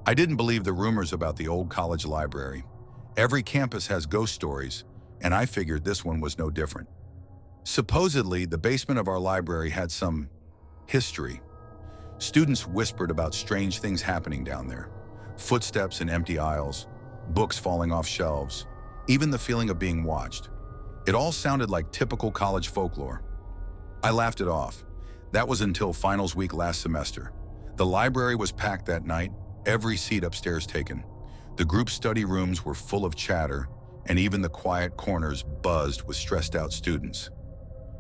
I didn't believe the rumors about the old college library. Every campus has ghost stories, and I figured this one was no different. Supposedly, the basement of our library had some history. Students whispered about strange things happening down there. Footsteps in empty aisles, books falling off shelves, even the feeling of being watched. It all sounded like typical college folklore. I laughed it off. That was until finals week last semester. The library was packed that night, every seat upstairs taken. The group study rooms were full of chatter, and even the quiet corners buzzed with stressed out students.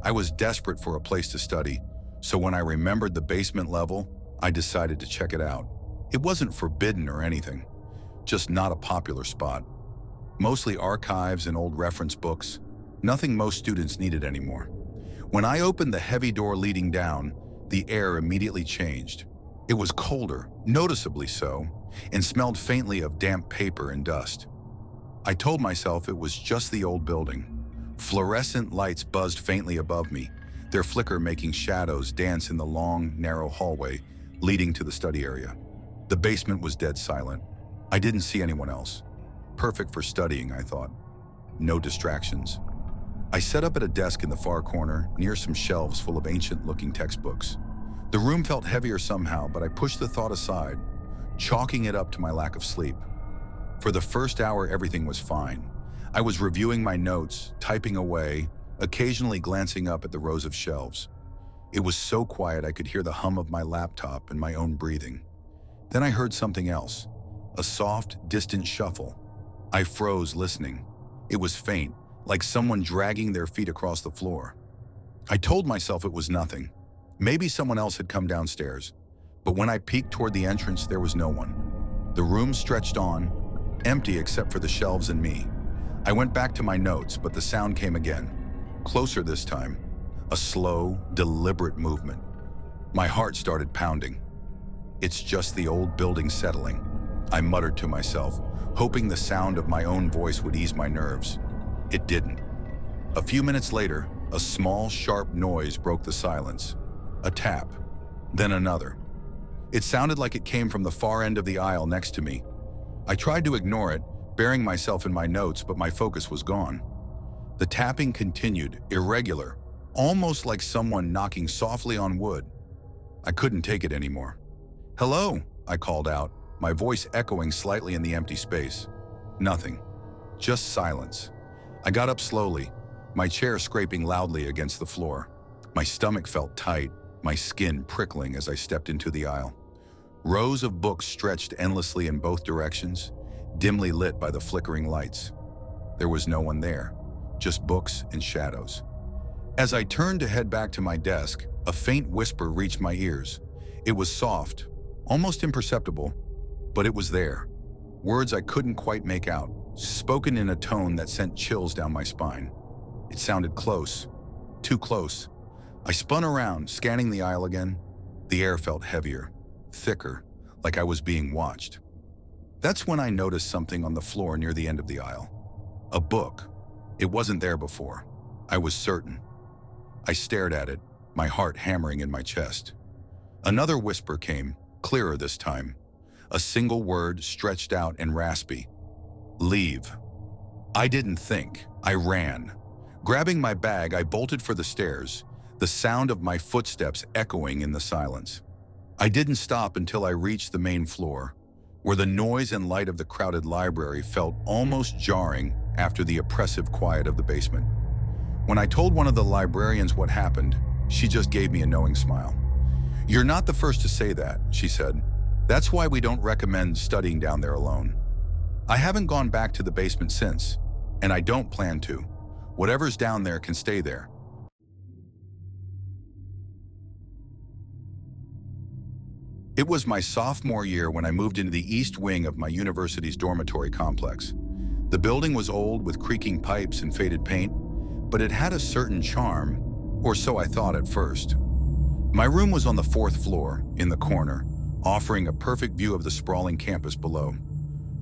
I was desperate for a place to study, so when I remembered the basement level, I decided to check it out. It wasn't forbidden or anything, just not a popular spot. Mostly archives and old reference books, nothing most students needed anymore. When I opened the heavy door leading down, the air immediately changed. It was colder, noticeably so, and smelled faintly of damp paper and dust. I told myself it was just the old building. Fluorescent lights buzzed faintly above me, their flicker making shadows dance in the long, narrow hallway leading to the study area. The basement was dead silent. I didn't see anyone else. Perfect for studying, I thought. No distractions. I set up at a desk in the far corner, near some shelves full of ancient-looking textbooks. The room felt heavier somehow, but I pushed the thought aside, chalking it up to my lack of sleep. For the first hour, everything was fine. I was reviewing my notes, typing away, occasionally glancing up at the rows of shelves. It was so quiet I could hear the hum of my laptop and my own breathing. Then I heard something else, a soft, distant shuffle. I froze, listening. It was faint, like someone dragging their feet across the floor. I told myself it was nothing. Maybe someone else had come downstairs. But when I peeked toward the entrance, there was no one. The room stretched on, empty except for the shelves and me. I went back to my notes, but the sound came again. Closer this time. A slow, deliberate movement. My heart started pounding. It's just the old building settling, I muttered to myself, hoping the sound of my own voice would ease my nerves. It didn't. A few minutes later, a small, sharp noise broke the silence. A tap, then another. It sounded like it came from the far end of the aisle next to me. I tried to ignore it, burying myself in my notes, but my focus was gone. The tapping continued, irregular, almost like someone knocking softly on wood. I couldn't take it anymore. "Hello," I called out, my voice echoing slightly in the empty space. Nothing. Just silence. I got up slowly, my chair scraping loudly against the floor. My stomach felt tight, my skin prickling as I stepped into the aisle. Rows of books stretched endlessly in both directions, dimly lit by the flickering lights. There was no one there, just books and shadows. As I turned to head back to my desk, a faint whisper reached my ears. It was soft, almost imperceptible, but it was there. Words I couldn't quite make out, spoken in a tone that sent chills down my spine. It sounded close, too close. I spun around, scanning the aisle again. The air felt heavier, thicker, like I was being watched. That's when I noticed something on the floor near the end of the aisle. A book. It wasn't there before. I was certain. I stared at it, my heart hammering in my chest. Another whisper came, clearer this time. A single word stretched out and raspy. "Leave." I didn't think. I ran. Grabbing my bag, I bolted for the stairs, the sound of my footsteps echoing in the silence. I didn't stop until I reached the main floor, where the noise and light of the crowded library felt almost jarring after the oppressive quiet of the basement. When I told one of the librarians what happened, she just gave me a knowing smile. "You're not the first to say that," she said. "That's why we don't recommend studying down there alone." I haven't gone back to the basement since, and I don't plan to. Whatever's down there can stay there. It was my sophomore year when I moved into the east wing of my university's dormitory complex. The building was old with creaking pipes and faded paint, but it had a certain charm, or so I thought at first. My room was on the fourth floor, in the corner, offering a perfect view of the sprawling campus below.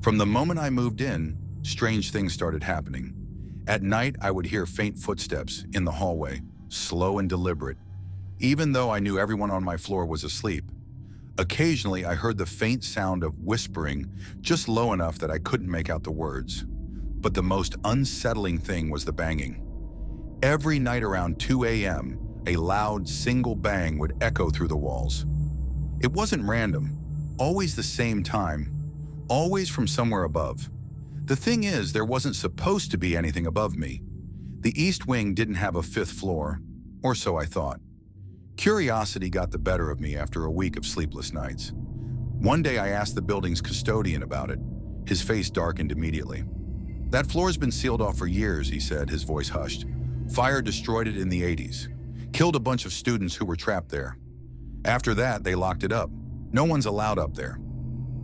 From the moment I moved in, strange things started happening. At night, I would hear faint footsteps in the hallway, slow and deliberate, even though I knew everyone on my floor was asleep. Occasionally, I heard the faint sound of whispering, just low enough that I couldn't make out the words. But the most unsettling thing was the banging. Every night around 2 a.m., a loud single bang would echo through the walls. It wasn't random, always the same time, always from somewhere above. The thing is, there wasn't supposed to be anything above me. The East Wing didn't have a fifth floor, or so I thought. Curiosity got the better of me after a week of sleepless nights. One day I asked the building's custodian about it. His face darkened immediately. "That floor's been sealed off for years," he said, his voice hushed. "Fire destroyed it in the 80s. Killed a bunch of students who were trapped there. After that, they locked it up. No one's allowed up there."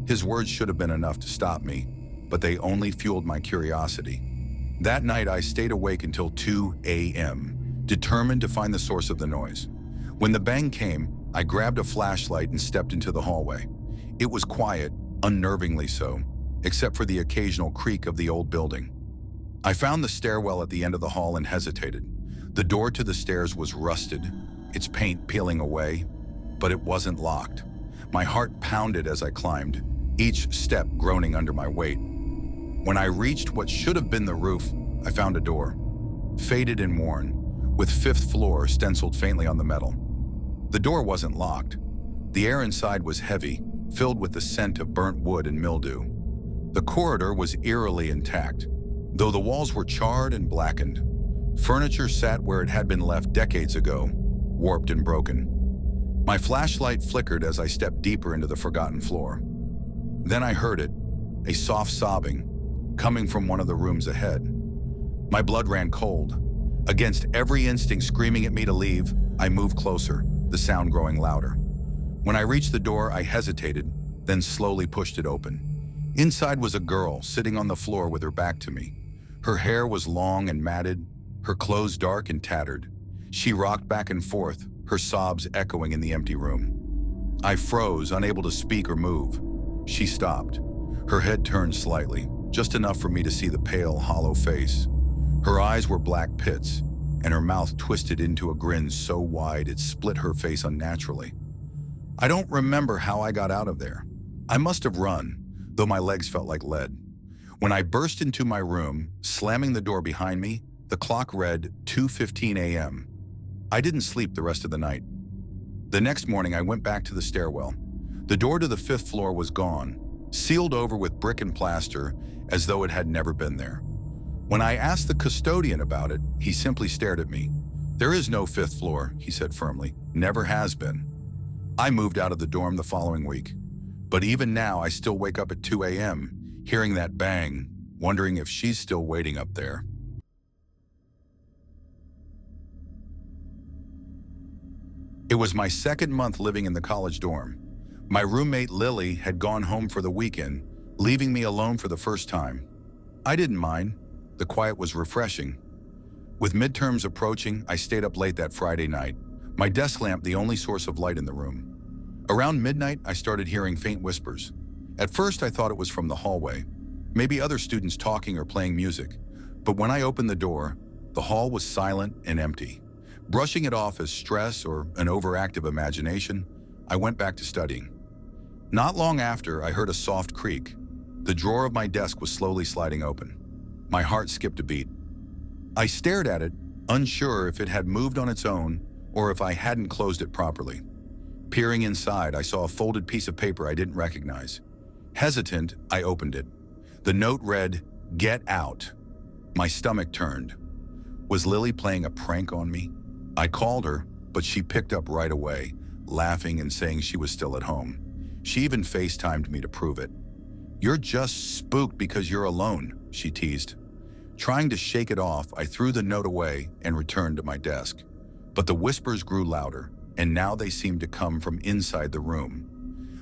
His words should have been enough to stop me, but they only fueled my curiosity. That night, I stayed awake until 2 a.m., determined to find the source of the noise. When the bang came, I grabbed a flashlight and stepped into the hallway. It was quiet, unnervingly so, except for the occasional creak of the old building. I found the stairwell at the end of the hall and hesitated. The door to the stairs was rusted, its paint peeling away, but it wasn't locked. My heart pounded as I climbed, each step groaning under my weight. When I reached what should have been the roof, I found a door, faded and worn, with fifth floor stenciled faintly on the metal. The door wasn't locked. The air inside was heavy, filled with the scent of burnt wood and mildew. The corridor was eerily intact, though the walls were charred and blackened. Furniture sat where it had been left decades ago, warped and broken. My flashlight flickered as I stepped deeper into the forgotten floor. Then I heard it, a soft sobbing, coming from one of the rooms ahead. My blood ran cold. Against every instinct screaming at me to leave, I moved closer, the sound growing louder. When I reached the door, I hesitated, then slowly pushed it open. Inside was a girl sitting on the floor with her back to me. Her hair was long and matted, her clothes dark and tattered. She rocked back and forth, her sobs echoing in the empty room. I froze, unable to speak or move. She stopped. Her head turned slightly, just enough for me to see the pale, hollow face. Her eyes were black pits, and her mouth twisted into a grin so wide it split her face unnaturally. I don't remember how I got out of there. I must have run, though my legs felt like lead. When I burst into my room, slamming the door behind me, the clock read 2:15 a.m. I didn't sleep the rest of the night. The next morning, I went back to the stairwell. The door to the fifth floor was gone, sealed over with brick and plaster, as though it had never been there. When I asked the custodian about it, he simply stared at me. "There is no fifth floor," he said firmly. "Never has been." I moved out of the dorm the following week. But even now, I still wake up at 2 a.m., hearing that bang, wondering if she's still waiting up there. It was my second month living in the college dorm. My roommate Lily had gone home for the weekend, leaving me alone for the first time. I didn't mind. The quiet was refreshing. With midterms approaching, I stayed up late that Friday night, my desk lamp the only source of light in the room. Around midnight, I started hearing faint whispers. At first, I thought it was from the hallway, maybe other students talking or playing music. But when I opened the door, the hall was silent and empty. Brushing it off as stress or an overactive imagination, I went back to studying. Not long after, I heard a soft creak. The drawer of my desk was slowly sliding open. My heart skipped a beat. I stared at it, unsure if it had moved on its own or if I hadn't closed it properly. Peering inside, I saw a folded piece of paper I didn't recognize. Hesitant, I opened it. The note read, "Get out." My stomach turned. Was Lily playing a prank on me? I called her, but she picked up right away, laughing and saying she was still at home. She even FaceTimed me to prove it. "You're just spooked because you're alone," she teased. Trying to shake it off, I threw the note away and returned to my desk. But the whispers grew louder, and now they seemed to come from inside the room.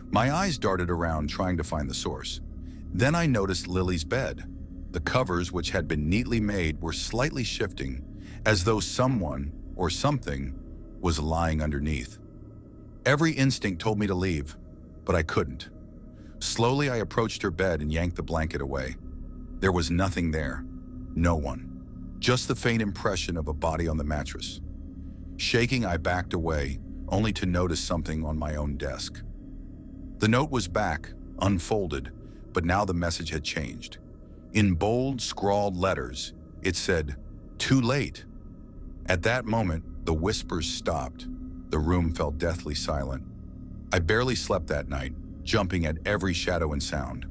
My eyes darted around trying to find the source. Then I noticed Lily's bed. The covers, which had been neatly made, were slightly shifting, as though someone or something was lying underneath. Every instinct told me to leave, but I couldn't. Slowly, I approached her bed and yanked the blanket away. There was nothing there. No one. Just the faint impression of a body on the mattress. Shaking, I backed away, only to notice something on my own desk. The note was back, unfolded, but now the message had changed. In bold, scrawled letters, it said, "Too late." At that moment, the whispers stopped. The room fell deathly silent. I barely slept that night, jumping at every shadow and sound.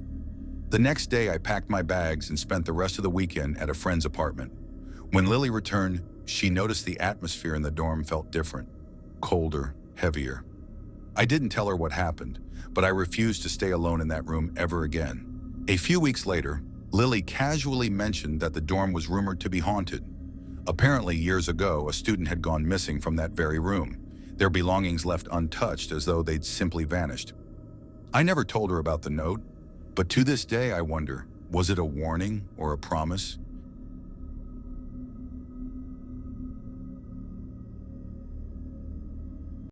The next day, I packed my bags and spent the rest of the weekend at a friend's apartment. When Lily returned, she noticed the atmosphere in the dorm felt different, colder, heavier. I didn't tell her what happened, but I refused to stay alone in that room ever again. A few weeks later, Lily casually mentioned that the dorm was rumored to be haunted. Apparently, years ago, a student had gone missing from that very room, their belongings left untouched as though they'd simply vanished. I never told her about the note, but to this day I wonder, was it a warning or a promise?